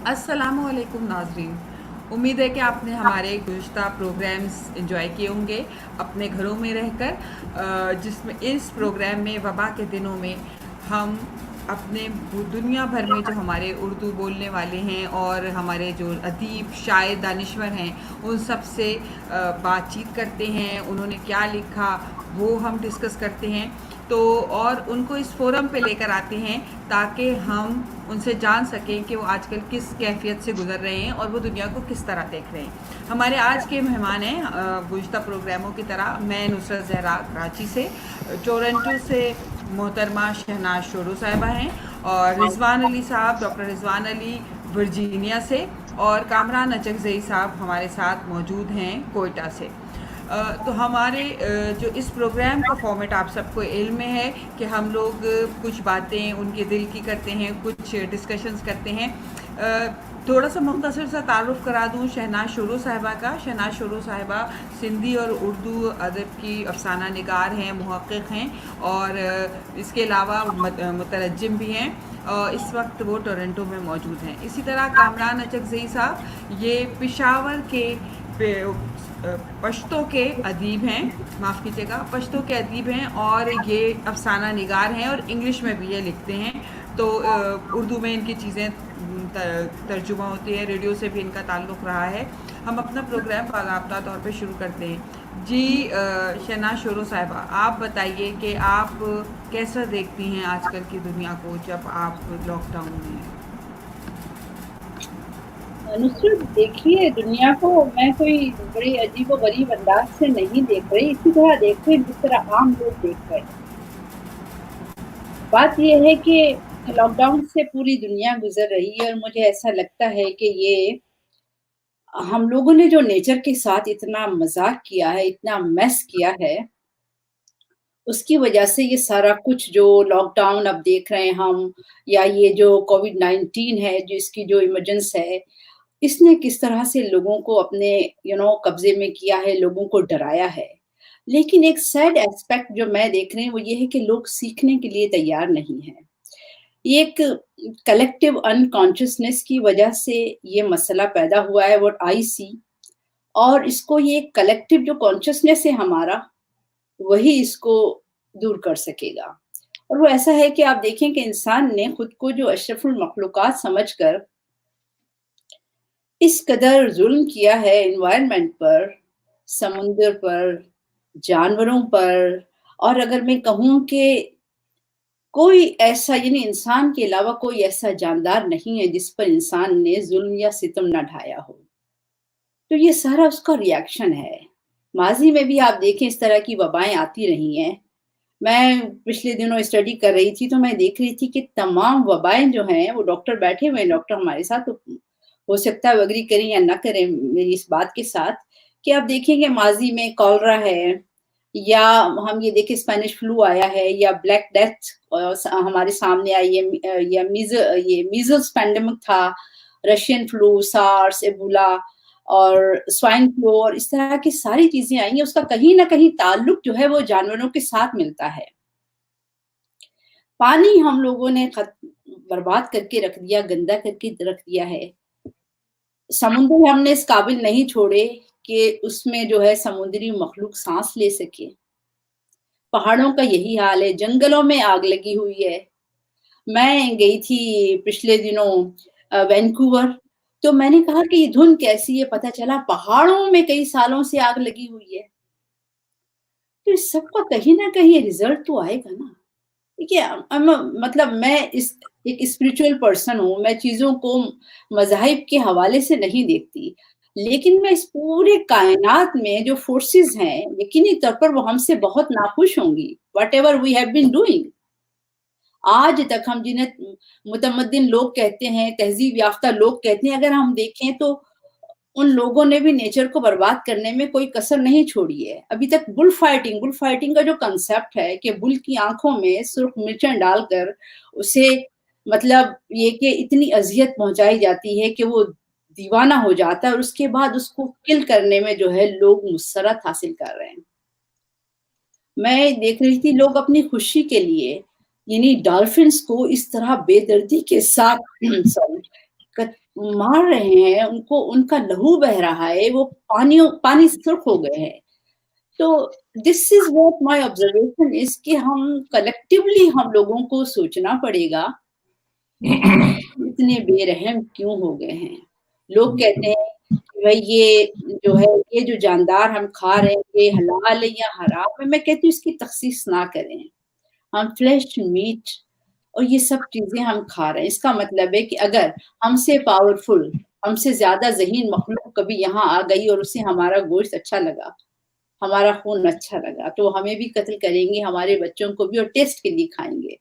अस्सलामु अलैकुम नाज़रीन। उम्मीद है कि आपने हमारे गुज़िश्ता प्रोग्राम्स एंजॉय किए होंगे अपने घरों में रहकर, जिसमें इस प्रोग्राम में वबा के दिनों में हम अपने दुनिया भर में जो हमारे उर्दू बोलने वाले हैं और हमारे जो अदीब शायर दानिश्वर हैं उन सब से बातचीत करते हैं। उन्होंने क्या लिखा वो हम डिस्कस करते हैं, तो और उनको इस फोरम पे लेकर आते हैं ताकि हम उनसे जान सकें कि वो आजकल किस कैफियत से गुजर रहे हैं और वो दुनिया को किस तरह देख रहे हैं। हमारे आज के मेहमान हैं गुज़िश्ता प्रोग्रामों की तरह मैं नुसरत ज़हरा कराची से, टोरंटो से मोहतरमा शहनाज शोरो साहिबा हैं, और रिजवान अली साहब, डॉक्टर रिजवान अली वर्जीनिया से, और कामरान अचकज़ई साहब हमारे साथ मौजूद हैं कोयटा से। तो हमारे जो इस प्रोग्राम का फॉर्मेट आप सबको इल्म में है कि हम लोग कुछ बातें उनके दिल की करते हैं, कुछ डिस्कशंस करते हैं। थोड़ा सा मुख्तसर सा तारुफ़ करा दूँ शहनाज शोरो साहिबा का। शहनाज शोरो साहिबा सिंधी और उर्दू अदब की अफसाना निगार हैं, मुहक़्क़िक़ हैं, और इसके अलावा मुतरज्जिम भी हैं। इस वक्त वो टोरंटो में मौजूद हैं। इसी तरह कामरान अचकज़ई साहब ये पेशावर के पश्तो के अदीब हैं, माफ़ कीजिएगा, पश्तो के अदीब हैं, और ये अफसाना निगार हैं और इंग्लिश में भी ये लिखते हैं। तो उर्दू में इनकी चीज़ें तर्जुमा होती है, रेडियो से भी इनका ताल्लुक़ रहा है। हम अपना प्रोग्राम बाकायदा तौर पे शुरू करते हैं। जी, शहनाज शोरो साहिबा, आप बताइए कि आप कैसा देखती हैं आजकल की दुनिया को जब आप लॉकडाउन में हैं? नुसरत, देखिए, दुनिया को मैं कोई बड़े अजीबो गरीब अंदाज से नहीं देख रही, इसी तरह देख रही जिस तरह आम लोग देख रहे हैं। बात यह है कि लॉकडाउन से पूरी दुनिया गुजर रही है और मुझे ऐसा लगता है कि ये हम लोगों ने जो नेचर के साथ इतना मजाक किया है, इतना मेस किया है, उसकी वजह से ये सारा कुछ जो लॉकडाउन अब देख रहे हैं हम, या ये जो कोविड-19 है, जो इसकी जो इमरजेंस है, इसने किस तरह से लोगों को अपने कब्ज़े में किया है, लोगों को डराया है। लेकिन एक सैड एस्पेक्ट जो मैं देख रही हूँ, वो ये है कि लोग सीखने के लिए तैयार नहीं हैं। ये एक कलेक्टिव अनकॉन्शियसनेस की वजह से ये मसला पैदा हुआ है, व्हाट आई सी। और इसको ये कलेक्टिव जो कॉन्शियसनेस है हमारा, वही इसको दूर कर सकेगा। और वो ऐसा है कि आप देखें कि इंसान ने खुद को जो अशरफुल मखलूक़ात समझकर इस कदर ज़ुल्म किया है एनवायरनमेंट पर, समुंदर पर, जानवरों पर, और अगर मैं कहूँ कि कोई ऐसा, यानी इंसान के अलावा कोई ऐसा जानदार नहीं है जिस पर इंसान ने ज़ुल्म या सितम ना ढाया हो। तो ये सारा उसका रिएक्शन है। माज़ी में भी आप देखें इस तरह की वबाएँ आती रही हैं। मैं पिछले दिनों स्टडी कर रही थी, तो मैं देख रही थी कि तमाम वबाएँ जो हैं, वो डॉक्टर बैठे हुए हैं, डॉक्टर हमारे साथ, तो हो सकता है वो एग्री करें या ना करें मेरी इस बात के साथ, कि आप देखेंगे माज़ी में कॉलरा है, या हम ये देखें स्पेनिश फ्लू आया है, या ब्लैक डेथ हमारे सामने आई है, या ये मीज़ल्स पैंडेमिक था, रशियन फ्लू, सार्स, एबोला और स्वाइन फ्लू, और इस तरह की सारी चीज़ें आई हैं। उसका कहीं न कहीं ताल्लुक जो है वो जानवरों के साथ मिलता है। पानी हम लोगों ने बर्बाद करके रख दिया, गंदा करके रख दिया है। समुद्र हमने इस काबिल नहीं छोड़े कि उसमें जो है समुद्री मखलूक साँस ले सके। पहाड़ों का यही हाल है, जंगलों में आग लगी हुई है। मैं गई थी पिछले दिनों वैंकूवर, तो मैंने कहा कि ये धुंध कैसी है, पता चला पहाड़ों में कई सालों से आग लगी हुई है। तो इस सब का कहीं न कहीं रिज़ल्ट तो आएगा ना। देखिए, मतलब मैं इस एक स्पिरिचुअल पर्सन हूँ, मैं चीज़ों को मज़ाहिब के हवाले से नहीं देखती। लेकिन मैं इस पूरे कायनात में जो फ़ोर्सेस हैं, यकीनी तौर पर वो हमसे बहुत नाखुश होंगी, whatever we have been doing. आज तक हम जिन्हें मुतमद्दिन लोग कहते हैं, तहज़ीब याफ़्ता लोग कहते हैं, अगर हम देखें तो उन लोगों ने भी नेचर को बर्बाद करने में कोई कसर नहीं छोड़ी है। अभी तक बुल फाइटिंग का जो कांसेप्ट है कि बुल की आँखों में सुर्ख मिर्चें डालकर उसे, मतलब ये कि इतनी अज़ियत पहुँचाई जाती है कि वो दीवाना हो जाता है, और उसके बाद उसको किल करने में जो है लोग मुसर्रत हासिल कर रहे हैं। मैं देख रही थी लोग अपनी खुशी के लिए, यानी डॉल्फिन्स को इस तरह बेदर्दी के साथ सॉरी, मार रहे हैं, उनको उनका लहू बह रहा है, वो पानी सुर्ख हो गए हैं। तो this is what my observation is कि हम कलेक्टिवली हम लोगों को सोचना पड़ेगा इतने बेरहम क्यों हो गए हैं। लोग कहते हैं कि भाई ये जो है, ये जो जानदार हम खा रहे हैं, ये हलाल है या हराम है। मैं कहती हूँ इसकी तखसीस ना करें। हम फ्लैश मीट और ये सब चीजें हम खा रहे हैं, इसका मतलब है कि अगर हमसे पावरफुल, हमसे ज्यादा ज़हीन मखलूक कभी यहाँ आ गई और उसे हमारा गोश्त अच्छा लगा, हमारा खून अच्छा लगा, तो हमें भी कत्ल करेंगे, हमारे बच्चों को भी, और टेस्ट के लिए खाएंगे।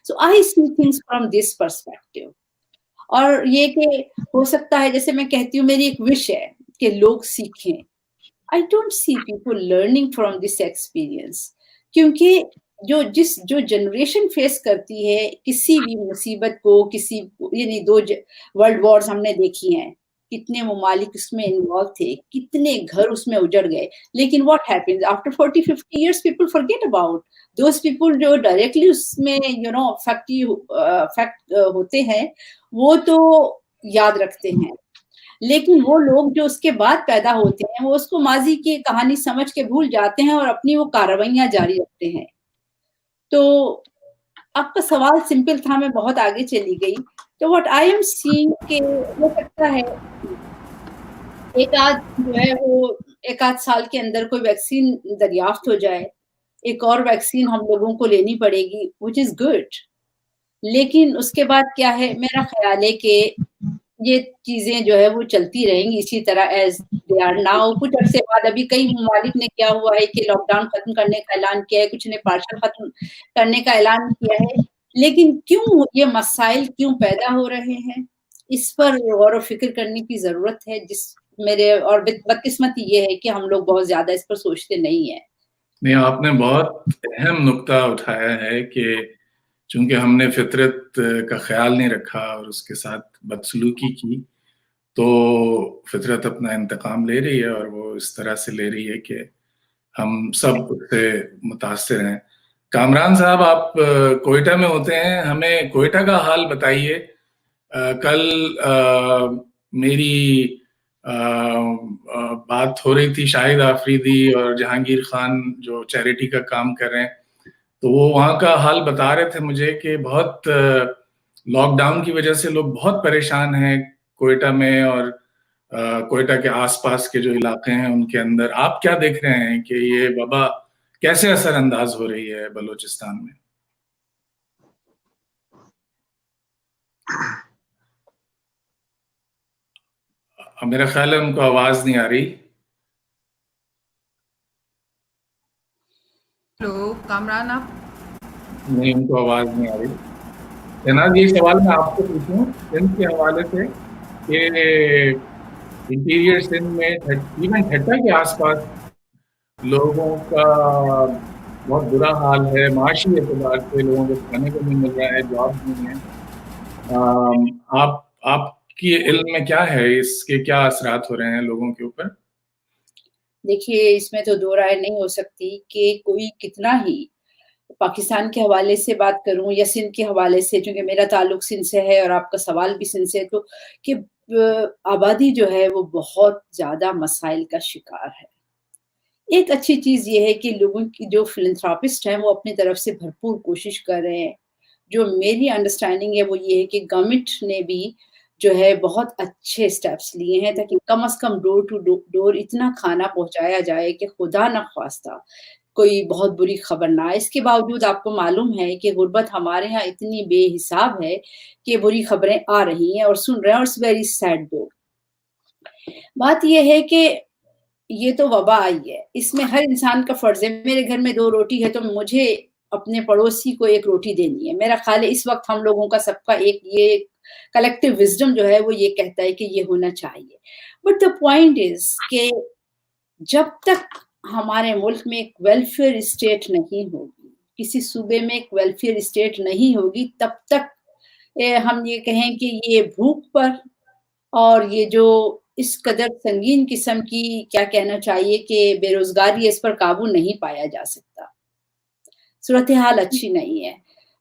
So I see things from this perspective. और ये कि हो सकता है, जैसे मैं कहती हूँ, मेरी एक विश है कि लोग सीखें। I don't see people learning from this experience, क्योंकि जो जनरेशन फेस करती है किसी भी मुसीबत को, किसी यानी दो वर्ल्ड वॉर्स हमने देखी हैं, कितने ममालिक उसमें इन्वॉल्व थे, कितने घर उसमें उजड़ गए, लेकिन what happens after 40-50 years, people forget about those people जो डायरेक्टली उसमें फैक्ट होते हैं, वो तो याद रखते हैं। लेकिन वो लोग जो उसके बाद पैदा होते हैं, वो उसको माजी की कहानी समझ के भूल जाते हैं और अपनी वो कार्रवाइयां जारी रखते हैं। तो आपका सवाल सिंपल था, मैं बहुत आगे चली गई। तो व्हाट आई एम सीइंग के हो सकता है एक आध जो है वो 1 आध साल के अंदर कोई वैक्सीन दरियाफ्त हो जाए, एक और वैक्सीन हम लोगों को लेनी पड़ेगी, व्हिच इज गुड। लेकिन उसके बाद क्या है, मेरा ख्याल है कि ये चीजें जो है वो चलती रहेंगी इसी तरह एज दे आर नाउ। कुछ अरसे बाद अभी कई ममालिक ने क्या हुआ है कि लॉकडाउन खत्म करने का ऐलान किया है, कुछ ने पार्शल खत्म करने का ऐलान किया है। लेकिन क्यों ये मसाइल क्यों पैदा हो रहे हैं, इस पर गौर व फिक्र करने की जरूरत है। मेरे और बदकिस्मती ये है कि हम लोग बहुत ज्यादा इस पर सोचते नहीं है। नहीं, आपने बहुत अहम नुक्ता उठाया है कि चूंकि हमने फितरत का ख्याल नहीं रखा और उसके साथ बदसलूकी की, तो फितरत अपना इंतकाम ले रही है, और वो इस तरह से ले रही है कि हम सब उससे मुतासिर हैं। कामरान साहब, आप कोयटा में होते हैं, हमें कोयटा का हाल बताइए। कल मेरी बात हो रही थी शाहिद आफरीदी और जहांगीर खान जो चैरिटी का काम कर रहे हैं, तो वो वहाँ का हाल बता रहे थे मुझे कि बहुत लॉकडाउन की वजह से लोग बहुत परेशान हैं कोयटा में और कोयटा के आसपास के जो इलाके हैं उनके अंदर। आप क्या देख रहे हैं कि ये वबा कैसे असरअंदाज हो रही है बलूचिस्तान में? मेरा ख्याल है उनको आवाज नहीं आ रही। हेलो कामरान, आप नहीं, उनको आवाज नहीं आ रही। जनाब, ये सवाल मैं आपको पूछूं सिंध के हवाले से कि इंटीरियर सिंध में इवन ठट्टा के आसपास लोगों का बहुत बुरा हाल है। माशी एतबार से लोगों को खाने को नहीं मिल रहा है, जॉब नहीं है। आपकी इल्म में क्या है, इसके क्या असरात हो रहे हैं लोगों के ऊपर? देखिए, इसमें तो दो राय नहीं हो सकती कि कोई कितना ही पाकिस्तान के हवाले से बात करूं या सिंध के हवाले से, क्योंकि मेरा ताल्लुक सिंध से है और आपका सवाल भी सिंध से है, तो कि आबादी जो है वो बहुत ज्यादा मसाइल का शिकार है। एक अच्छी चीज ये है कि लोगों की जो फिलैंथ्रोपिस्ट हैं वो अपनी तरफ से भरपूर कोशिश कर रहे हैं। जो मेरी अंडरस्टैंडिंग है वो ये है कि गवर्नमेंट ने भी जो है बहुत अच्छे स्टेप्स लिए हैं ताकि कम से कम डोर टू डोर इतना खाना पहुंचाया जाए कि खुदा न ख्वास्ता कोई बहुत बुरी खबर ना आए। इसके बावजूद आपको मालूम है कि गुर्बत हमारे यहाँ इतनी बेहिसाब है कि बुरी खबरें आ रही हैं और सुन रहे हैं, और इट्स वेरी सैड। दो बात यह है कि ये तो वबा आई है, इसमें हर इंसान का फर्ज है। मेरे घर में 2 रोटी है तो मुझे अपने पड़ोसी को 1 रोटी देनी है। मेरा ख्याल है इस वक्त हम लोगों का सबका एक ये कलेक्टिव विजडम जो है वो ये कहता है कि ये होना चाहिए। बट द पॉइंट इज कि जब तक हमारे मुल्क में एक वेलफेयर स्टेट नहीं होगी, किसी सूबे में एक वेलफेयर स्टेट नहीं होगी, तब तक हम ये कहें कि ये भूख पर और ये जो इस कदर संगीन किस्म की क्या कहना चाहिए कि बेरोजगारी, इस पर काबू नहीं पाया जा सकता। सूरत हाल अच्छी नहीं है।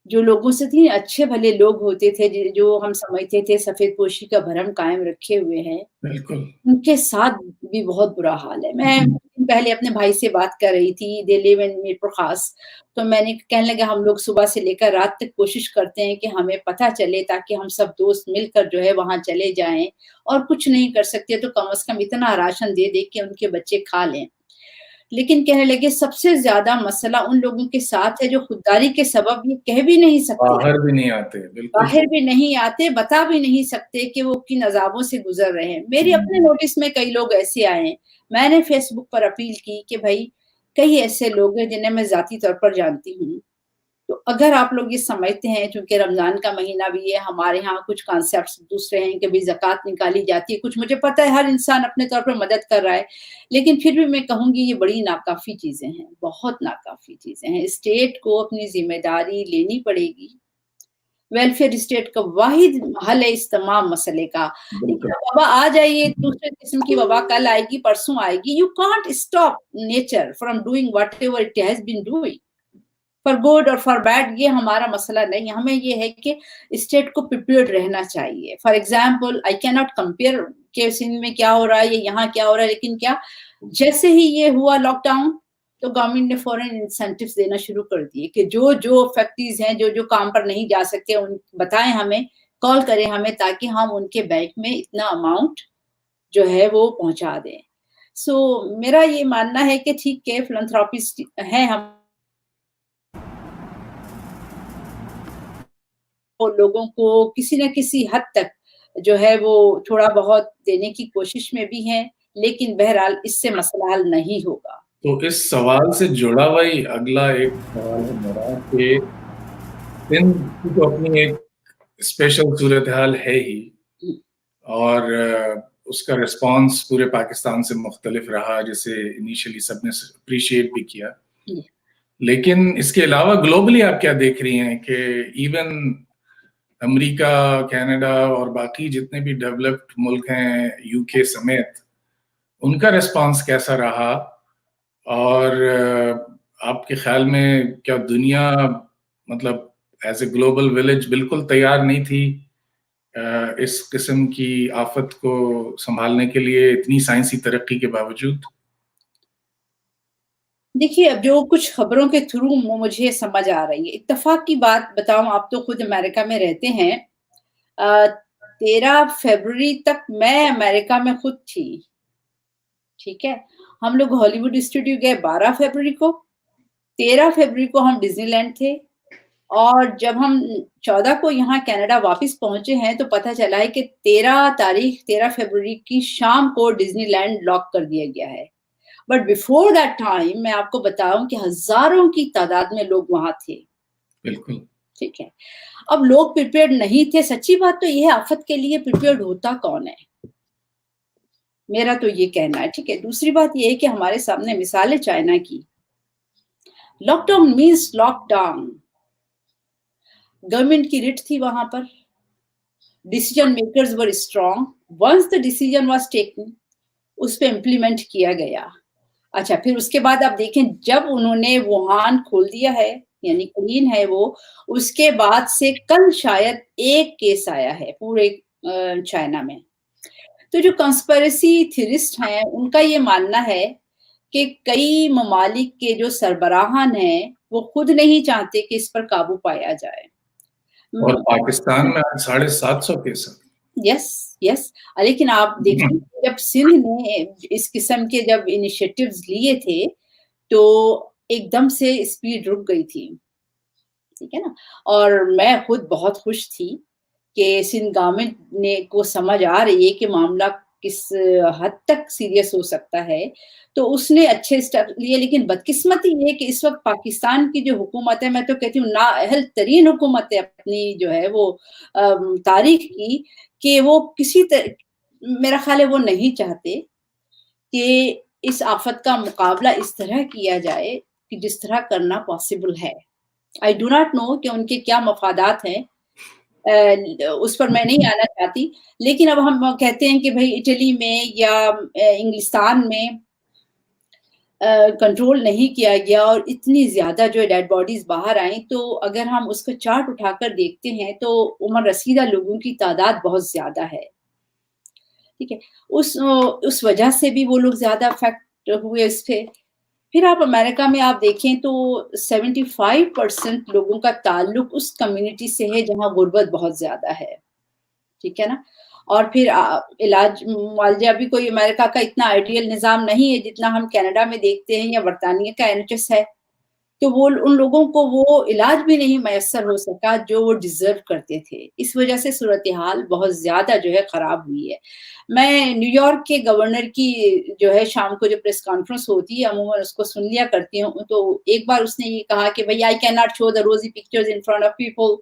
जो लोगों से थी अच्छे भले लोग होते थे जो हम समझते थे सफेद पोशी का भरम कायम रखे हुए हैं, बिल्कुल। उनके साथ भी बहुत बुरा हाल है। मैं पहले अपने भाई से बात कर रही थी, दे लिव इन मीरपुर खास, तो मैंने कहने लगा हम लोग सुबह से लेकर रात तक कोशिश करते हैं कि हमें पता चले ताकि हम सब दोस्त मिलकर जो है वहाँ चले जाएं, और कुछ नहीं कर सकते तो कम से कम इतना राशन दे दे कि उनके बच्चे खा लें। लेकिन कहने लगे सबसे ज्यादा मसला उन लोगों के साथ है जो खुददारी के सबब ये कह भी नहीं सकते, बाहर भी नहीं आते, बिल्कुल बाहर भी नहीं आते, बता भी नहीं सकते कि वो किन अजाबों से गुजर रहे हैं। मेरे अपने नोटिस में कई लोग ऐसे आए हैं। मैंने फेसबुक पर अपील की कि भाई कई ऐसे लोग हैं जिन्हें मैं जाती तौर पर जानती हूँ, तो अगर आप लोग ये समझते हैं चूंकि रमजान का महीना भी है, हमारे यहाँ कुछ कॉन्सेप्ट्स दूसरे हैं कि भाई ज़कात निकाली जाती है, कुछ मुझे पता है हर इंसान अपने तौर पर मदद कर रहा है, लेकिन फिर भी मैं कहूँगी ये बड़ी नाकाफ़ी चीज़ें हैं, बहुत नाकाफ़ी चीज़ें हैं। स्टेट को अपनी जिम्मेदारी लेनी पड़ेगी। वेलफेयर स्टेट का वाहिद हल है इस तमाम मसले का। वबा आ जाइए, दूसरे किस्म की वबा कल आएगी, परसों आएगी। You can't stop nature from doing whatever it has been doing for good और फॉर बैड, ये हमारा मसला नहीं। हमें ये है कि स्टेट को प्रिपेयर्ड रहना चाहिए। For example I can not compare कि सिंध में क्या हो रहा है या यहाँ क्या हो रहा है, लेकिन क्या जैसे ही ये हुआ लॉकडाउन तो गवर्नमेंट ने फॉरेन इंसेंटिव्स देना शुरू कर दिए कि जो जो फैक्ट्रीज हैं जो जो काम पर नहीं जा सकते उन बताएं हमें, कॉल करें हमें, ताकि हम उनके बैंक में इतना अमाउंट जो है वो पहुंचा दें। सो मेरा ये मानना है कि ठीक है फिलैंथ्रोपिस्ट है हम, लोगों को किसी न किसी हद तक जो है वो थोड़ा बहुत देने की कोशिश में भी हैं, लेकिन बहरहाल इससे मसला हल नहीं होगा। तो इस सवाल से जुड़ा हुआ ही अगला एक सवाल है मेरा कि सिंध की तो अपनी एक स्पेशल सूरत हाल है ही, और उसका रिस्पांस पूरे पाकिस्तान से मुख्तलिफ रहा, जिसे इनिशियली सबने अप्रिशिएट भी किया। लेकिन इसके अलावा ग्लोबली आप क्या देख रही हैं कि इवन अमेरिका, कनाडा और बाकी जितने भी डेवलप्ड मुल्क हैं, यूके समेत, उनका रिस्पांस कैसा रहा? और आपके ख्याल में क्या दुनिया मतलब एज ए ग्लोबल विलेज बिल्कुल तैयार नहीं थी इस किस्म की आफत को संभालने के लिए, इतनी साइंसी तरक्की के बावजूद? देखिए, अब जो कुछ खबरों के थ्रू मुझे समझ आ रही है, इत्तेफाक की बात बताऊं, आप तो खुद अमेरिका में रहते हैं। 13 फरवरी तक मैं अमेरिका में खुद थी, ठीक है। हम लोग हॉलीवुड स्टूडियो गए 12 फरवरी को, 13 फरवरी को हम डिज्नीलैंड थे, और जब हम 14 को यहाँ कनाडा वापस पहुंचे हैं तो पता चला है कि 13 फरवरी की शाम को डिज्नीलैंड लॉक कर दिया गया है। बट बिफोर दैट टाइम मैं आपको बताऊं कि हजारों की तादाद में लोग वहां थे। बिल्कुल ठीक है। अब लोग प्रिपेयर्ड नहीं थे। सच्ची बात तो यह आफत के लिए प्रिपेयर्ड होता कौन है, मेरा तो ये कहना है। ठीक है। दूसरी बात यह है कि हमारे सामने मिसाल है चाइना की। लॉकडाउन मीन्स लॉकडाउन, गवर्नमेंट की रिट थी वहां पर, decision makers were strong, once the decision was taken उस पर इम्प्लीमेंट किया गया। अच्छा, फिर उसके बाद आप देखें जब उन्होंने वुहान खोल दिया है, यानी क्लीन है वो, उसके बाद से कल शायद एक केस आया है पूरे चाइना में। तो जो कंस्पिरेसी थ्योरिस्ट हैं उनका ये मानना है कि कई ममालिक के जो सरबराहान हैं वो खुद नहीं चाहते कि इस पर काबू पाया जाए। और पाकिस्तान में 750 केस। यस, लेकिन आप देखिए जब सिंध ने इस किस्म के जब इनिशिएटिव्स लिए थे तो एकदम से स्पीड रुक गई थी, ठीक है ना। और मैं खुद बहुत खुश थी कि सिंध गवर्नमेंट ने को समझ आ रही है कि मामला किस हद तक सीरियस हो सकता है, तो उसने अच्छे स्टेप लिए। लेकिन बदकिस्मती ये कि इस वक्त पाकिस्तान की जो हुकूमत है, मैं तो कहती हूँ नाअहल तरीन हुकूमत है अपनी जो है वो तारीख की, कि वो किसी मेरा ख्याल है वो नहीं चाहते कि इस आफत का मुकाबला इस तरह किया जाए कि जिस तरह करना पॉसिबल है। आई डू नॉट नो कि उनके क्या मफादात हैं, उस पर मैं नहीं आना चाहती। लेकिन अब हम कहते हैं कि भाई इटली में या इंग्लिस्तान में कंट्रोल नहीं किया गया और इतनी ज़्यादा जो है डेड बॉडीज़ बाहर आईं, तो अगर हम उसका चार्ट उठाकर देखते हैं, तो उम्र रसीदा लोगों की तादाद बहुत ज़्यादा है, ठीक है? उस वजह से भी वो लोग ज़्यादा अफ़ेक्ट हुए इससे। फिर आप अमेरिका में आप देखें तो 75% लोगों का ताल्लुक उस कम्युनिटी से है जहाँ गुर्बत बहुत ज़्यादा है, ठीक है ना? और फिर इलाज मुआवजा भी कोई अमेरिका का इतना आइडियल निज़ाम नहीं है जितना हम कनाडा में देखते हैं या बर्तानिया का एनएचएस है। तो वो उन लोगों को वो इलाज भी नहीं मयस्सर हो सका जो वो डिज़र्व करते थे। इस वजह से सूरत-ए-हाल बहुत ज़्यादा जो है खराब हुई है। मैं न्यूयॉर्क के गवर्नर की जो है शाम को जो प्रेस कॉन्फ्रेंस होती है अमूमन उसको सुन लिया करती हूँ, तो एक बार उसने ये कहा कि भई I can not show the rosy pictures in front of people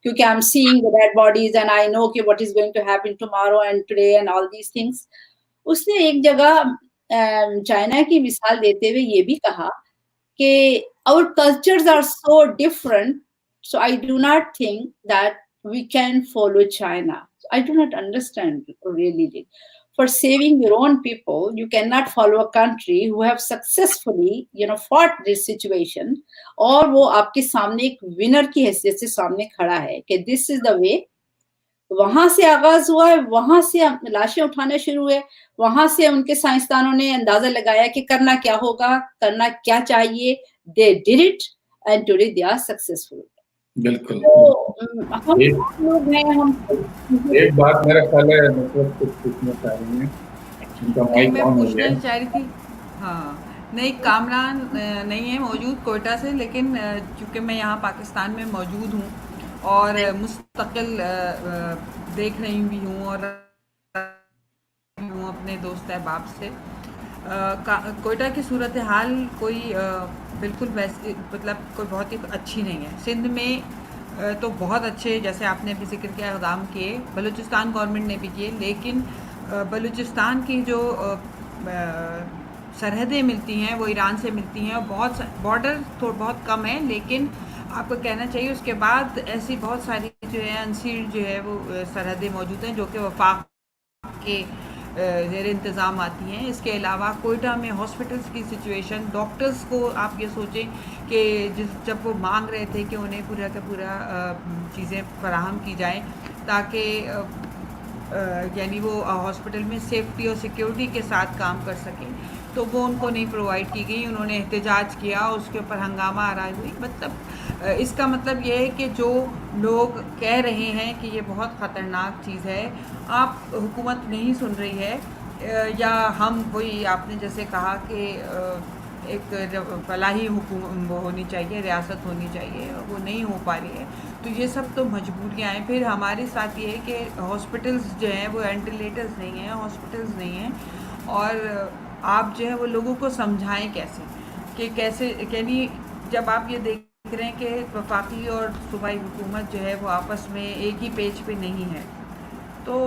क्योंकि I am seeing the dead bodies and I know कि what is going to happen tomorrow and today and all these things. उसने एक जगह China की मिसाल देते हुए ये भी कहा कि our cultures are so different, so I do not think that we can follow China. I do not understand really. For saving your own people, you cannot follow a country who have successfully, fought this situation. और वो आपके सामने एक winner की हैसियत से सामने खड़ा है कि this is the way. वहां से आगाज हुआ है, वहां से लाशें उठाना शुरू हुए, वहां से उनके साइंसदानों ने अंदाजा लगाया कि करना क्या होगा, करना क्या चाहिए, they did it and today they are successful. बिल्कुल। तो हम एक लोग हैं, हम एक बात मेरा ख्याल है मतलब कुछ पूछना चाह रही हैं, उनका नहीं, माइक मैं ऑन हो पूछना गया ही है। चाह रही थी। हाँ, नहीं, कामरान नहीं है मौजूद कोयटा से, लेकिन चूँकि मैं यहाँ पाकिस्तान में मौजूद हूँ और मुस्तकिल देख रही भी हूँ और हूँ अपने दोस्त अहबाब से। कोयटा की सूरत हाल कोई बिल्कुल वैसे मतलब कोई बहुत ही अच्छी नहीं है। सिंध में तो बहुत अच्छे, जैसे आपने अभी ज़िक्र किया, इक़दाम किए, बलूचिस्तान गवर्नमेंट ने भी किए, लेकिन बलूचिस्तान की जो सरहदें मिलती हैं वो ईरान से मिलती हैं और बहुत बॉर्डर बहुत कम है, लेकिन आपको कहना चाहिए उसके बाद ऐसी बहुत सारी जो है अनसील्ड जो है वो सरहदें मौजूद हैं जो कि वफाक के ज़ेर इंतज़ाम आती हैं। इसके अलावा कोयटा में हॉस्पिटल्स की सिचुएशन, डॉक्टर्स को आप ये सोचें कि जब वो मांग रहे थे कि उन्हें पूरा का पूरा चीज़ें फराहम की जाएं ताकि यानी वो हॉस्पिटल में सेफ्टी और सिक्योरिटी के साथ काम कर सकें, तो वो उनको नहीं प्रोवाइड की गई। उन्होंने एहतजाज किया, उसके ऊपर हंगामा आराई हुई। मतलब इसका मतलब ये है कि जो लोग कह रहे हैं कि ये बहुत ख़तरनाक चीज़ है, आप हुकूमत नहीं सुन रही है, या हम वही आपने जैसे कहा कि एक फलाही हुकूमत वो होनी चाहिए, रियासत होनी चाहिए, वो नहीं हो पा रही है। तो ये सब तो मजबूरियाँ हैं। फिर हमारे साथ ये है कि हॉस्पिटल्स जो हैं वो वेंटिलेटर्स नहीं हैं, हॉस्पिटल्स नहीं हैं, और आप जो है वो लोगों को समझाएं कैसे कि कैसे, यानी जब आप ये देख रहे हैं कि वफाकी और सूबाई हुकूमत जो है वो आपस में एक ही पेज पे नहीं है, तो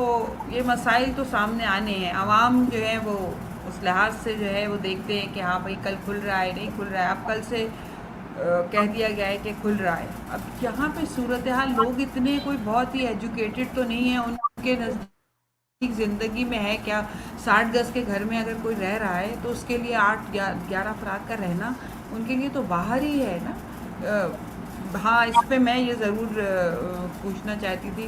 ये मसाइल तो सामने आने हैं। आवाम जो है वो उस लिहाज से जो है वो देखते हैं कि हाँ भाई कल खुल रहा है, नहीं खुल रहा है। अब कल से कह दिया गया है कि खुल रहा है। अब यहाँ पे सूरत हाल, लोग इतने कोई बहुत ही एजुकेटेड तो नहीं है, उनके नज़दीक ज़िंदगी में है क्या। 60 गज़ के घर में अगर कोई रह रहा है तो उसके लिए 8-11 अफराद का रहना उनके लिए तो बाहर ही है ना। हाँ, इस पे मैं ये ज़रूर पूछना चाहती थी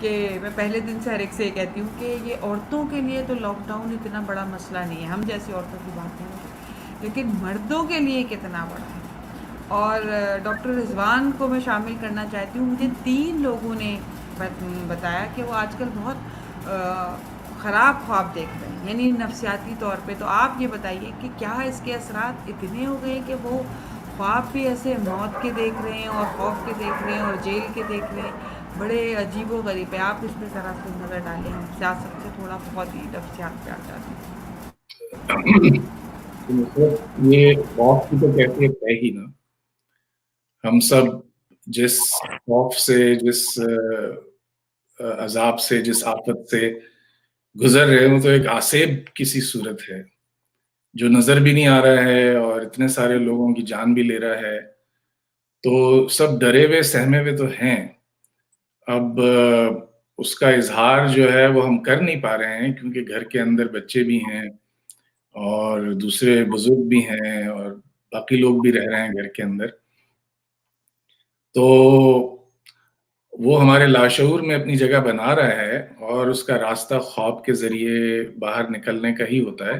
कि मैं पहले दिन से हर एक से ये कहती हूँ कि ये औरतों के लिए तो लॉकडाउन इतना बड़ा मसला नहीं है, हम जैसी औरतों की बात नहीं, लेकिन मर्दों के लिए कितना बड़ा है। और डॉक्टर रिजवान को मैं शामिल करना चाहती हूँ। मुझे 3 लोगों ने बताया कि वो आजकल बहुत ख़राब ख्वाब देख रहे हैं, यानी नफसियाती तौर पे। तो आप ये बताइए कि क्या इसके असरात इतने हो गए कि वो ख्वाब भी ऐसे मौत के देख रहे हैं और खौफ के देख रहे हैं और जेल के देख रहे हैं। बड़े अजीब व गरीब है। आप इस पर ज़रा से नज़र डालें। हम सियासत से थोड़ा बहुत ही नफसियात पे आ जाते हैं। ये खौफ की तो कैफियत है ही ना। हम सब जिस खौफ से, जिस अजाब से, जिस आफत से गुजर रहे हैं, वो तो एक आसेब किसी सूरत है जो नजर भी नहीं आ रहा है और इतने सारे लोगों की जान भी ले रहा है। तो सब डरे हुए सहमे हुए तो हैं। अब उसका इजहार जो है वो हम कर नहीं पा रहे हैं क्योंकि घर के अंदर बच्चे भी हैं اور دوسرے بزرگ بھی ہیں اور باقی لوگ بھی رہ رہے ہیں گھر کے اندر. تو وہ ہمارے لاشعور میں اپنی جگہ بنا رہا ہے اور اس کا راستہ خواب کے ذریعے باہر نکلنے کا ہی ہوتا ہے.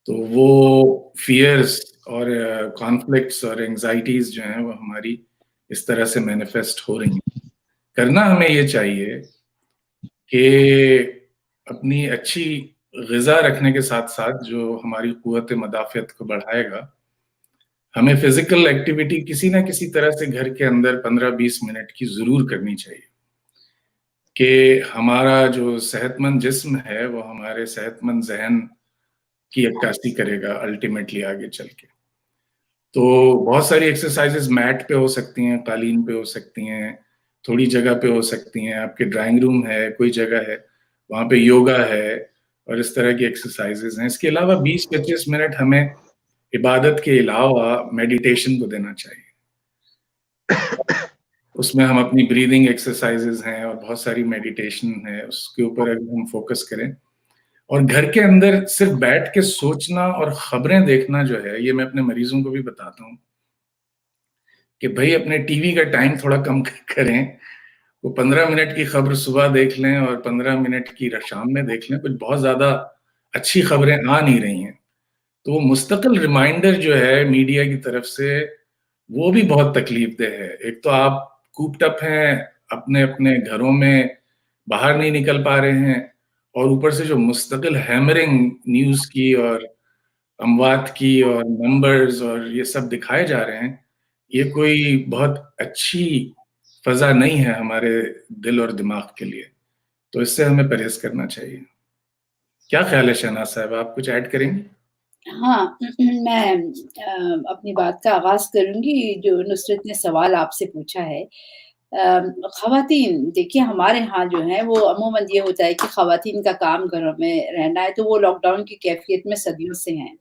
تو وہ فیئرز اور کانفلکٹس اور انگزائٹیز جو ہیں وہ ہماری اس طرح سے مینیفیسٹ ہو رہی ہیں. کرنا ہمیں یہ چاہیے کہ اپنی اچھی غذا رکھنے کے ساتھ ساتھ جو ہماری قوت مدافعت کو بڑھائے گا, ہمیں فزیکل ایکٹیویٹی کسی نہ کسی طرح سے گھر کے اندر 15-20 منٹ کی ضرور کرنی چاہیے کہ ہمارا جو صحت مند جسم ہے وہ ہمارے صحت مند ذہن کی عکاسی کرے گا الٹیمیٹلی آگے چل کے. تو بہت ساری ایکسرسائزز میٹ پہ ہو سکتی ہیں, قالین پہ ہو سکتی ہیں, تھوڑی جگہ پہ ہو سکتی ہیں, آپ کے ڈرائنگ روم ہے, کوئی جگہ ہے وہاں پہ یوگا ہے اور اس طرح کی ایکسرسائزز ہیں. اس کے علاوہ 20-25 منٹ ہمیں عبادت کے علاوہ میڈیٹیشن کو دینا چاہیے. اس میں ہم اپنی بریدنگ ایکسرسائزز ہیں اور بہت ساری میڈیٹیشن ہے, اس کے اوپر اگر ہم فوکس کریں. اور گھر کے اندر صرف بیٹھ کے سوچنا اور خبریں دیکھنا جو ہے, یہ میں اپنے مریضوں کو بھی بتاتا ہوں کہ بھائی اپنے ٹی وی کا ٹائم تھوڑا کم کریں. وہ 15 منٹ کی خبر صبح دیکھ لیں اور 15 منٹ کی شام میں دیکھ لیں, کچھ بہت زیادہ اچھی خبریں آ نہیں رہی ہیں. تو وہ مستقل ریمائنڈر جو ہے میڈیا کی طرف سے وہ بھی بہت تکلیف دہ ہے. ایک تو آپ کوپڈ اپ ہیں اپنے اپنے گھروں میں, باہر نہیں نکل پا رہے ہیں, اور اوپر سے جو مستقل ہیمرنگ نیوز کی اور اموات کی اور نمبرز اور یہ سب دکھائے جا رہے ہیں, یہ کوئی بہت اچھی فضا نہیں ہے ہمارے دل اور دماغ کے لیے. تو اس سے ہمیں پرہیز کرنا چاہیے. کیا خیال ہے شہناز صاحب, آپ کچھ ایڈ کریں گے؟ ہاں, میں اپنی بات کا آغاز کروں گی. جو نصرت نے سوال آپ سے پوچھا ہے, خواتین دیکھیے ہمارے ہاں جو ہیں وہ عموماً یہ ہوتا ہے کہ خواتین کا کام گھروں میں رہنا ہے, تو وہ لاک ڈاؤن کی کیفیت میں صدیوں سے ہیں.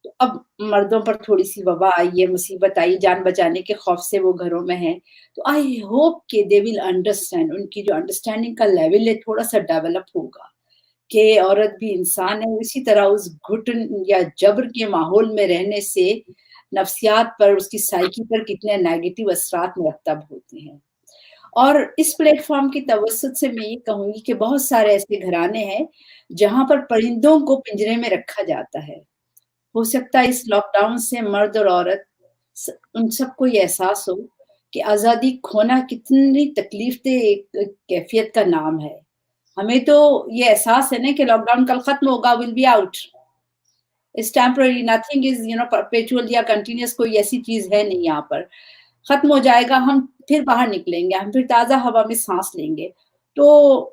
تو اب مردوں پر تھوڑی سی وبا آئی ہے, مصیبت آئی, جان بچانے کے خوف سے وہ گھروں میں ہیں. تو آئی ہوپ کہ دے ول انڈرسٹینڈ, ان کی جو انڈرسٹینڈنگ کا لیول ہے تھوڑا سا ڈیولپ ہوگا کہ عورت بھی انسان ہے. اسی طرح اس گھٹن یا جبر کے ماحول میں رہنے سے نفسیات پر, اس کی سائیکی پر کتنے نیگیٹو اثرات مرتب ہوتے ہیں. اور اس پلیٹ فارم کی توسط سے میں یہ کہوں گی کہ بہت سارے ایسے گھرانے ہیں جہاں پر پرندوں کو پنجرے میں رکھا جاتا ہے. ہو سکتا ہے اس لاک ڈاؤن سے مرد اور عورت ان سب کو یہ احساس ہو کہ آزادی کھونا کتنی تکلیف دہ کیفیت کا نام ہے. ہمیں تو یہ احساس ہے نا کہ لاک ڈاؤن کل ختم ہوگا, will be out, is temporary, nothing is perpetual یا کنٹینیوس, کوئی ایسی چیز ہے نہیں, یہاں پر ختم ہو جائے گا, ہم پھر باہر نکلیں گے, ہم پھر تازہ ہوا میں سانس لیں گے. تو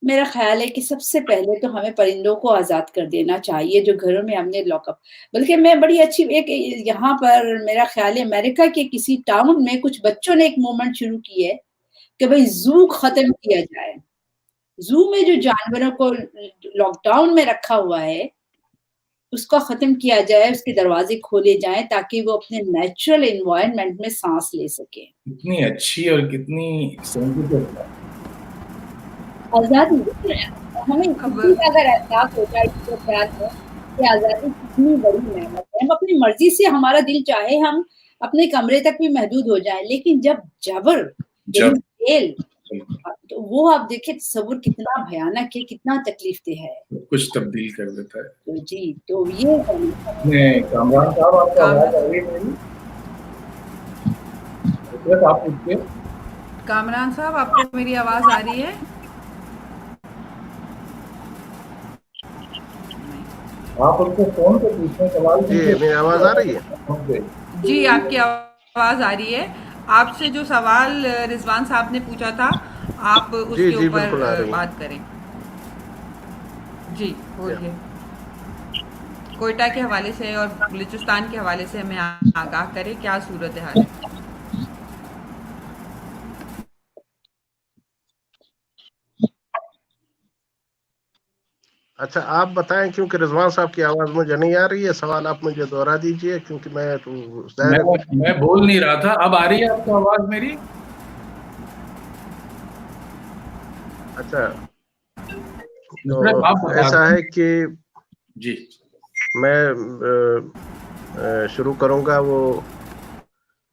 میرا خیال ہے کہ سب سے پہلے تو ہمیں پرندوں کو آزاد کر دینا چاہیے جو گھروں میں ہم نے لاک اپ. بلکہ میں بڑی اچھی ایک یہاں پر میرا خیال ہے امریکہ کے کسی ٹاؤن میں کچھ بچوں نے ایک موومنٹ شروع کی ہے کہ بھئی زو ختم کیا جائے. زو میں جو جانوروں کو لاک ڈاؤن میں رکھا ہوا ہے اس کو ختم کیا جائے, اس کے دروازے کھولے جائیں تاکہ وہ اپنے نیچرل انوائرمنٹ میں سانس لے سکیں. کتنی اچھی اور کتنی سینسیٹیو آزادی ہمیں اگر احساس ہوتا ہے اس خیال ہے کہ آزادی کتنی بڑی نعمت ہے. ہم اپنی مرضی سے, ہمارا دل چاہے ہم اپنے کمرے تک بھی محدود ہو جائیں, لیکن جب جبر کھیل تو وہ آپ دیکھیں تصور کتنا بھیانک ہے, کتنا تکلیف دہ ہے, کچھ تبدیل کر دیتا ہے. تو جی, تو یہ کامران صاحب آپ کو آواز آ رہی ہے میری؟ آپ پوچھیے. کامران صاحب آپ کو میری آواز آ رہی ہے؟ آپ ان کو فون پہ پوچھیں سوال. جی میری آواز آ رہی ہے؟ جی آپ کی آواز آ رہی ہے. آپ سے جو سوال رضوان صاحب نے پوچھا تھا آپ اس کے اوپر بات کریں. جی بولیے. کوئٹہ کے حوالے سے اور بلوچستان کے حوالے سے ہمیں آگاہ کریں, کیا صورتحال ہے؟ اچھا آپ بتائیں, کیونکہ رضوان صاحب کی آواز مجھے نہیں آ رہی ہے, سوال آپ مجھے دوہرا دیجئے کیونکہ میں بول نہیں رہا تھا. اب آ رہی ہے آپ کو آواز میری؟ اچھا, تو ایسا ہے کہ جی میں شروع کروں گا. وہ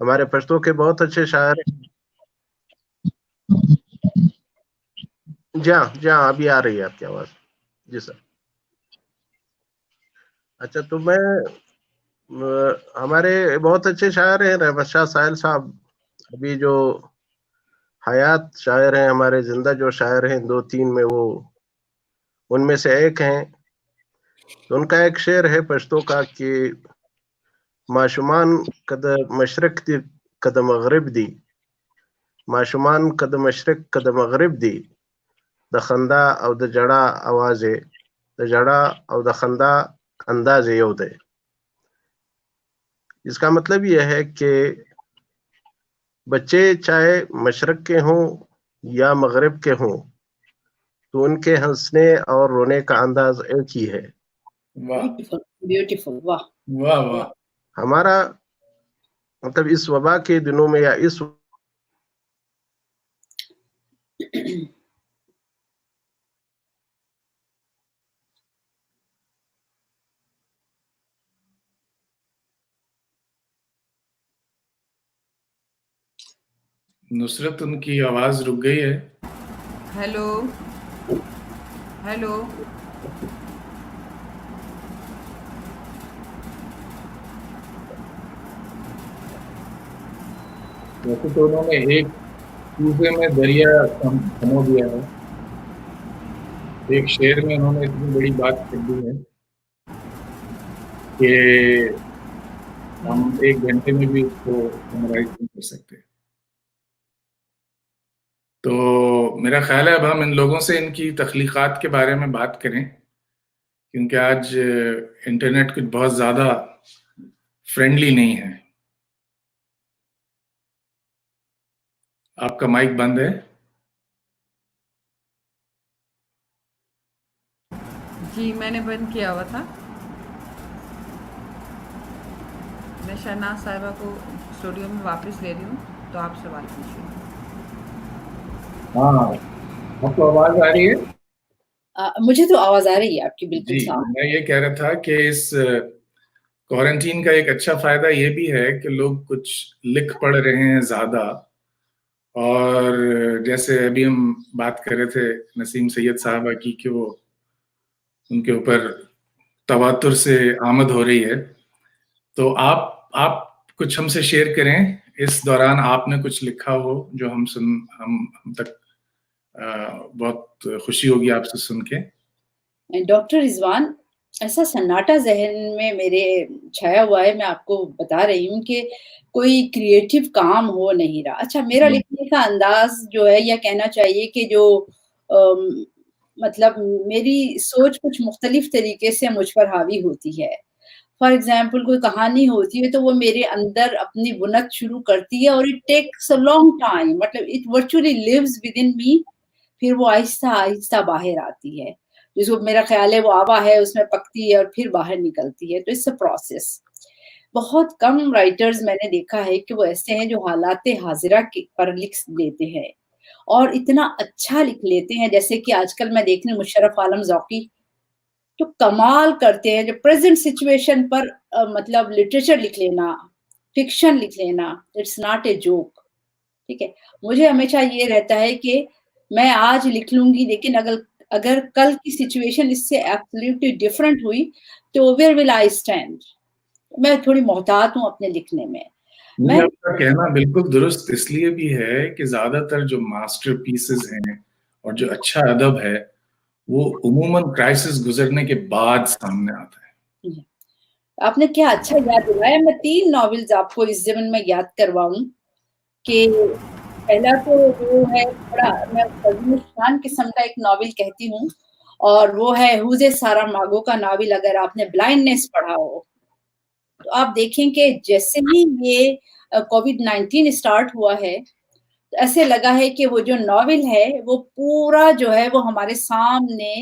ہمارے پشتو کے بہت اچھے شاعر ہیں. جہاں ابھی آ رہی ہے آپ کی آواز. جی سر. اچھا تو میں ہمارے بہت اچھے شاعر ہیں رحمت شاہ ساحل صاحب. ابھی جو حیات شاعر ہیں ہمارے, زندہ جو شاعر ہیں 2-3 میں, وہ ان میں سے ایک ہیں. تو ان کا ایک شعر ہے پشتو کا کہ معشومان کد مشرق دی کد مغرب دی, معشومان کد مشرق کد مغرب دی, د خندا او د جڑا آواز, د جڑا او د خندا انداز یو دے. اس کا مطلب یہ ہے کہ بچے چاہے مشرق کے ہوں یا مغرب کے ہوں, تو ان کے ہنسنے اور رونے کا انداز ایک ہی ہے. بیوٹیفل. واہ واہ واہ. ہمارا مطلب اس وبا کے دنوں میں یا اس نصرت ان کی آواز رک گئی ہے. Hello hello. ویسے تو انہوں نے ایک چوزے میں دریا سمو دیا ہے. ایک شعر میں انہوں نے اتنی بڑی بات کر دی ہے کہ ہم 1 گھنٹے میں بھی اس کو سمرائز نہیں کر سکتے. تو میرا خیال ہے اب ہم ان لوگوں سے ان کی تخلیقات کے بارے میں بات کریں, کیونکہ آج انٹرنیٹ کچھ بہت زیادہ فرینڈلی نہیں ہے. آپ کا مائک بند ہے. جی میں نے بند کیا ہوا تھا. میں شہناز صاحبہ کو اسٹوڈیو میں واپس لے رہی ہوں, تو آپ سے بات کیجیے. ہاں آپ کو آواز آ رہی ہے؟ مجھے تو آواز آ رہی ہے آپ کی بالکل جی. صاف. میں یہ کہہ رہا تھا کہ اس کوارنٹین کا ایک اچھا فائدہ یہ بھی ہے کہ لوگ کچھ لکھ پڑھ رہے ہیں زیادہ, اور جیسے ابھی ہم بات کر رہے تھے نسیم سید صاحبہ کی کہ وہ ان کے اوپر تواتر سے آمد ہو رہی ہے, تو آپ کچھ ہم سے شیئر کریں اس دوران آپ نے کچھ لکھا ہو جو ہم تک بہت خوشی ہوگی آپ سے سن کے. ڈاکٹر رضوان, ایسا سناٹا ذہن میں میرے چھایا ہوا ہے, میں آپ کو بتا رہی ہوں کہ کوئی کریٹیو کام ہو نہیں رہا. اچھا میرا لکھنے کا انداز جو ہے, یا کہنا چاہیے کہ جو مطلب میری سوچ کچھ مختلف طریقے سے مجھ پر حاوی ہوتی ہے. فار ایگزامپل کوئی کہانی ہوتی ہے تو وہ میرے اندر اپنی بنت شروع کرتی ہے, اور it takes a long time, مطلب it virtually lives within me, پھر وہ آہستہ آہستہ باہر آتی ہے. جس کو میرا خیال ہے وہ آبا ہے, اس میں پکتی ہے اور پھر باہر نکلتی ہے. تو اٹس اے پروسیس. بہت کم رائٹرز میں نے دیکھا ہے کہ وہ ایسے ہیں جو حالات حاضرہ پر لکھ لیتے ہیں اور اتنا اچھا لکھ لیتے ہیں. جیسے کہ آج کل میں دیکھ رہی ہوں مشرف عالم ذوقی تو کمال کرتے ہیں, جو پریزنٹ سچویشن پر مطلب لٹریچر لکھ لینا, فکشن لکھ لینا, اٹس ناٹ اے جوک. ٹھیک ہے, مجھے ہمیشہ یہ رہتا ہے کہ میں آج لکھ لوں گی, لیکن اگر کل کی سچویشن اس سے ایبسلیوٹلی ڈفرنٹ ہوئی تو ویئر ول آئی اسٹینڈ. میں تھوڑی محتاط ہوں اپنے لکھنے میں. میں آپ کا کہنا بالکل درست اس لیے بھی ہے کہ زیادہ تر جو ماسٹر پیسز ہیں اور جو اچھا ادب ہے وہ عموماً کرائسس گزرنے کے بعد سامنے آتا ہے. آپ نے کیا اچھا یاد دلایا. میں 3 ناولز آپ کو اس ضمن میں یاد کرواؤں کہ پہلا تو وہ ہے بڑا, میں خان قسم کا ایک ناول کہتی ہوں, اور وہ ہے ہوزے سارا ماگو کا ناول. اگر آپ نے بلائنڈنیس پڑھا ہو تو آپ دیکھیں کہ جیسے ہی یہ کووڈ-19 اسٹارٹ ہوا ہے ایسے لگا ہے کہ وہ جو ناول ہے وہ پورا جو ہے وہ ہمارے سامنے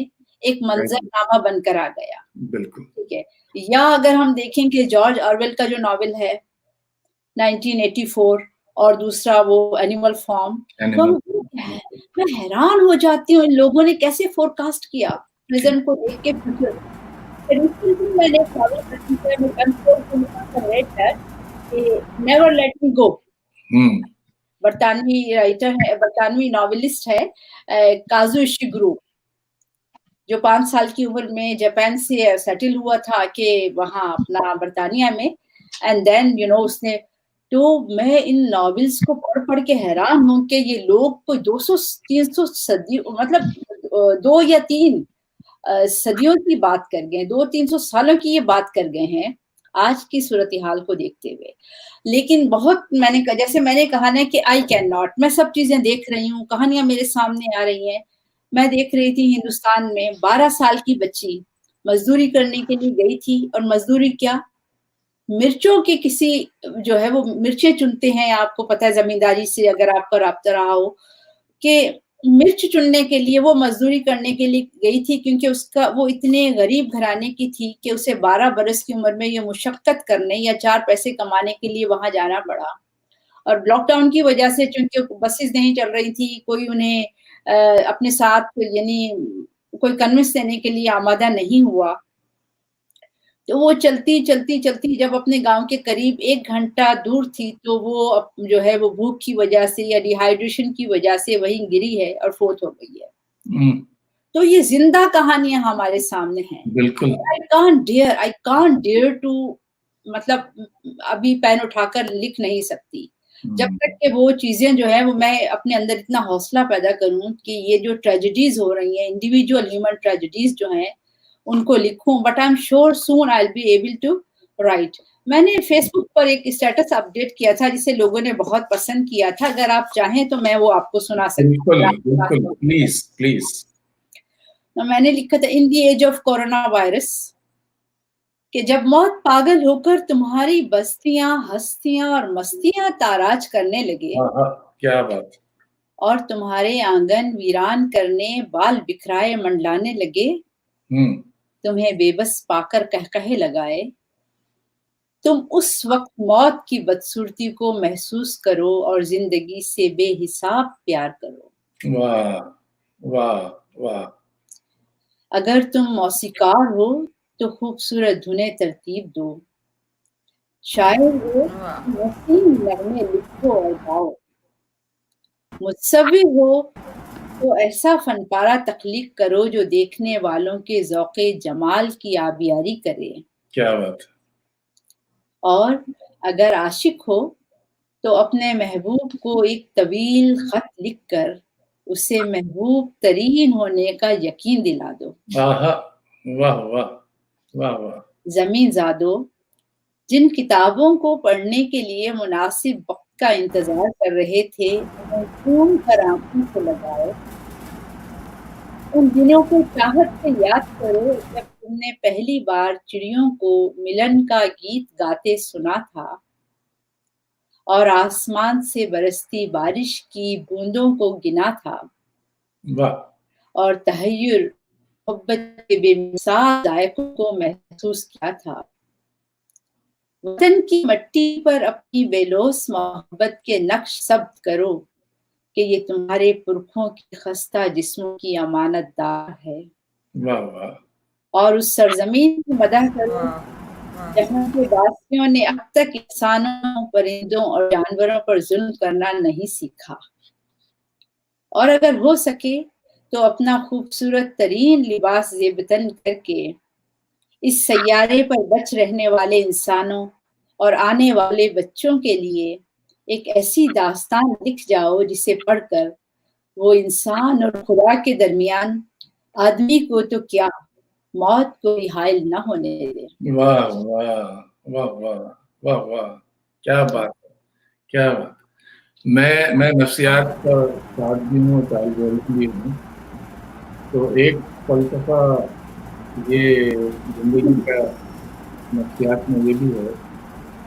ایک منظر نامہ بن کر آ گیا. بالکل ٹھیک ہے. یا اگر ہم دیکھیں کہ جارج آرویل کا جو ناول ہے 1984 اور دوسرا وہ اینیمل فارم, تو میں حیران ہو جاتی ہوں ان لوگوں نے کیسے فورکاسٹ کیا پریزنٹ کو دیکھ کے فیوچر. recently میں نے travel کرتے میں کنٹرول کو کر read that کہ never let me go. برطانوی رائٹر ہے, برطانوی ناولسٹ ہے کازو ایشیگورو, جو 5 سال کی عمر میں جاپان سے سیٹل ہوا تھا کہ وہاں اپنا برطانیہ میں, اینڈ دین اس نے, تو میں ان ناولس کو پڑھ پڑھ کے حیران ہوں کہ یہ لوگ کوئی 200-300 صدی, مطلب 2 یا 3 صدیوں کی بات کر گئے, 200-300 سالوں کی یہ بات کر گئے ہیں آج کی صورتحال کو دیکھتے ہوئے. لیکن بہت جیسے میں نے کہا نا کہ آئی کین ناٹ, میں سب چیزیں دیکھ رہی ہوں, کہانیاں میرے سامنے آ رہی ہیں. میں دیکھ رہی تھی ہندوستان میں 12 سال کی بچی مزدوری کرنے کے لیے گئی تھی, اور مزدوری کیا, مرچوں کے کسی جو ہے وہ مرچیں چنتے ہیں, آپ کو پتہ ہے زمینداری سے اگر آپ کا رابطہ رہا ہو, کہ مرچ چننے کے لیے وہ مزدوری کرنے کے لیے گئی تھی, کیونکہ وہ اتنے غریب گھرانے کی تھی کہ اسے 12 برس کی عمر میں یہ مشقت کرنے یا 4 پیسے کمانے کے لیے وہاں جانا پڑا. اور لاک ڈاؤن کی وجہ سے چونکہ بسز نہیں چل رہی تھی, کوئی انہیں اپنے ساتھ کوئی کنوینس دینے کے لیے آمادہ نہیں ہوا, تو وہ چلتی جب اپنے گاؤں کے قریب 1 گھنٹہ دور تھی تو وہ جو ہے وہ بھوک کی وجہ سے یا ڈی ہائیڈریشن کی وجہ سے وہیں گری ہے اور فوت ہو گئی ہے. تو یہ زندہ کہانیاں ہمارے سامنے ہیں. بالکل. I can't dare to, مطلب ابھی پین اٹھا کر لکھ نہیں سکتی جب تک کہ وہ چیزیں جو ہے وہ میں اپنے اندر اتنا حوصلہ پیدا کروں کہ یہ جو ٹریجڈیز ہو رہی ہیں, انڈیویجول ہیومن ٹریجڈیز جو ہیں, ان کو لکھوں. But I am sure soon I will be able to write. میں نے فیس بک پر ایک اسٹیٹس اپڈیٹ کیا تھا جسے لوگوں نے بہت پسند کیا تھا, اگر آپ چاہیں تو میں وہ آپ کو سنا سکتی ہوں. پلیز. میں نے لکھا تھا, in the age of corona virus, کہ جب موت پاگل ہو کر تمہاری بستیاں, ہستیاں اور مستیاں تاراج کرنے لگے, کیا بات, اور تمہارے آنگن ویران کرنے بال بکھرائے منڈلانے لگے, تمہیں بے بس پا کر کہے لگائے, تم اس وقت موت کی بدصورتی کو محسوس کرو اور زندگی سے بے حساب پیار کرو. واہ واہ واہ. اگر تم موسیقار ہو تو خوبصورت دھنیں ترتیب دو, شاعر ہو نسیم نغمے لکھو اور گاؤ, متصور ہو تو ایسا فن پارہ تخلیق کرو جو دیکھنے والوں کے ذوق جمال کی آبیاری کرے. کیا بات. اور اگر عاشق ہو تو اپنے محبوب کو ایک طویل خط لکھ کر اسے محبوب ترین ہونے کا یقین دلا دو. واہ واہ واہ واہ. زمین زادو, جن کتابوں کو پڑھنے کے لیے مناسب وقت کا انتظار کر رہے تھے, انہیں خون پر آنکھوں سے لگائے. ان دنوں کو چاہت سے یاد کرو جب تم نے پہلی بار چڑیوں کو ملن کا گیت گاتے سنا تھا, اور آسمان سے برستی بارش کی بوندوں کو گنا تھا, اور تحیر محبت کے بے مثال ذائقوں کو محسوس کیا تھا. وطن کی مٹی پر اپنی بے لوث محبت کے نقش ثبت کرو کہ یہ تمہارے پرکھوں کی خستہ جسموں کی امانت دار ہے. اور اس سرزمین کی مدح کرو جہاں کے واسیوں نے اب تک انسانوں, پرندوں اور جانوروں پر ظلم کرنا نہیں سیکھا. اور اگر ہو سکے تو اپنا خوبصورت ترین لباس زیب تن کر کے اس سیارے پر بچ رہنے والے انسانوں اور آنے والے بچوں کے لیے ایک ایسی داستان لکھ جاؤ جسے پڑھ کر وہ انسان اور خدا کے درمیان آدمی کو تو کیا موت کو بھی حائل نہ ہونے دے. واہ واہ واہ واہ واہ واہ, کیا بات ہے, کیا بات. میں نفسیات کا استاد بھی ہوں, طالب علم بھی ہوں, تو ایک فلسفہ یہ زندگی کا نفسیات میں یہ بھی ہے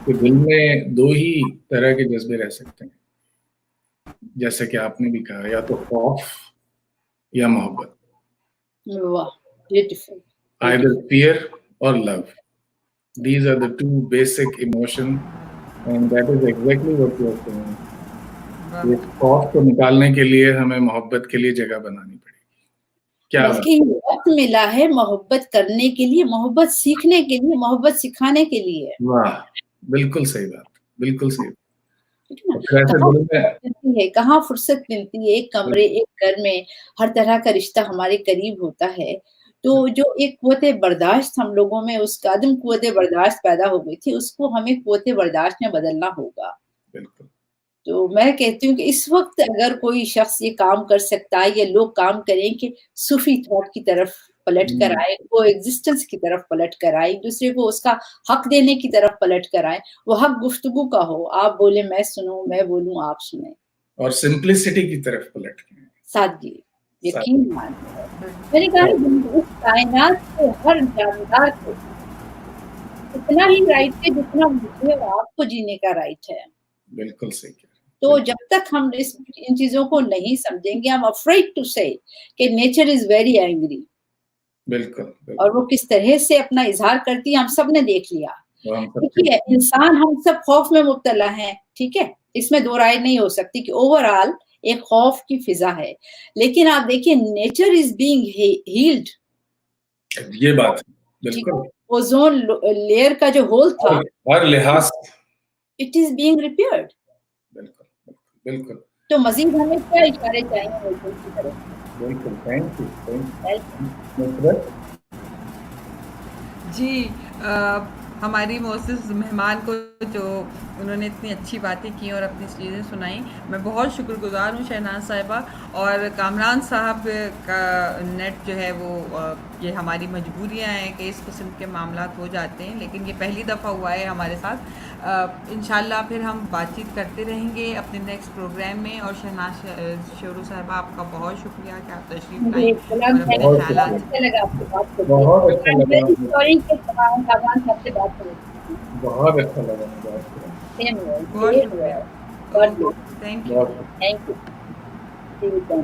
کہ دل میں 2 ہی طرح کے جذبے رہ سکتے ہیں, جیسے کہ آپ نے بھی کہا, یا تو خوف یا محبت. واہ, beautiful. Either fear or love. These are the 2 basic emotions, and that is exactly what you are saying. اس خوف کو نکالنے کے لیے ہمیں محبت کے لیے جگہ بنانی پڑے گی. کیا بلکہ یہ وقت ملا ہے محبت کرنے کے لیے، محبت سیکھنے کے لیے، محبت سکھانے کے لیے. واہ، بالکل صحیح بات، بالکل صحیح. ٹھیک ہے نا؟ پھر ایسے کہاں دلوں میں فرصت ملتی ہے، کہاں فرصت ملتی ہے، ایک کمرے ایک گھر میں ہر طرح کا رشتہ ہمارے قریب ہوتا ہے. تو جو ایک قوت برداشت ہم لوگوں میں، اس کا عدم قوت برداشت پیدا ہو گئی تھی، اس کو ہمیں قوت برداشت میں بدلنا ہوگا. بالکل تو میں کہتی ہوں کہ اس وقت اگر کوئی شخص یہ کام کر سکتا ہے یا لوگ کام کریں کہ صوفی تھاٹ کی طرف پلٹ کر آئے، وہ ایگزسٹنس کی طرف پلٹ کر آئے، ایک دوسرے کو اس کا حق دینے کی طرف پلٹ کر آئے. وہ حق گفتگو کا ہو، آپ بولیں میں سنوں، میں بولوں آپ سنیں. اور سمپلسٹی کی طرف پلٹ کے سادگی، یقین مانتے ہیں. میں نے کہا اس کائنات کے ہر جاندار کو اتنا ہی رائٹ ہے جتنا مجھے اور آپ کو جینے کا رائٹ ہے. بالکل صحیح کہہ رہے ہیں. تو جب تک ہم ان چیزوں کو نہیں سمجھیں گے، I'm afraid to say کہ نیچر از ویری اینگری. بالکل اور وہ کس طرح سے اپنا اظہار کرتی ہے ہم سب نے دیکھ لیا. دیکھیے انسان ہم سب خوف میں مبتلا ہیں، ٹھیک ہے، اس میں دو رائے نہیں ہو سکتی کہ اوور آل ایک خوف کی فضا ہے. لیکن آپ دیکھیے نیچر از بینگ ہیلڈ. یہ بات ہے بالکل. اوزون لیئر کا جو ہول تھا ہر لحاظ اٹ از بینگ ریپیئرڈ. بالکل بالکل. تو مزید ہمیں کیا اشارے چاہیے نیچر کی طرف؟ بالکل تھینک یو. جی ہماری معزز مہمان کو جو انہوں نے اتنی اچھی باتیں کی اور اپنی چیزیں سنائیں، میں بہت شکر گزار ہوں شہناز صاحبہ. اور کامران صاحب کا نیٹ جو ہے وہ یہ ہماری مجبوریاں ہیں کہ اس قسم کے معاملات ہو جاتے ہیں، لیکن یہ پہلی دفعہ ہوا ہے ہمارے ساتھ. انشاءاللہ پھر ہم بات چیت کرتے رہیں گے اپنے نیکسٹ پروگرام میں. اور شہناز شورو صاحبہ آپ کا بہت شکریہ کہ آپ تشریف لائیں اور اپنے خیالات. بہت اچھا لگا. بہت اچھا لگا. بہت شکریہ. Thank you. Thank you.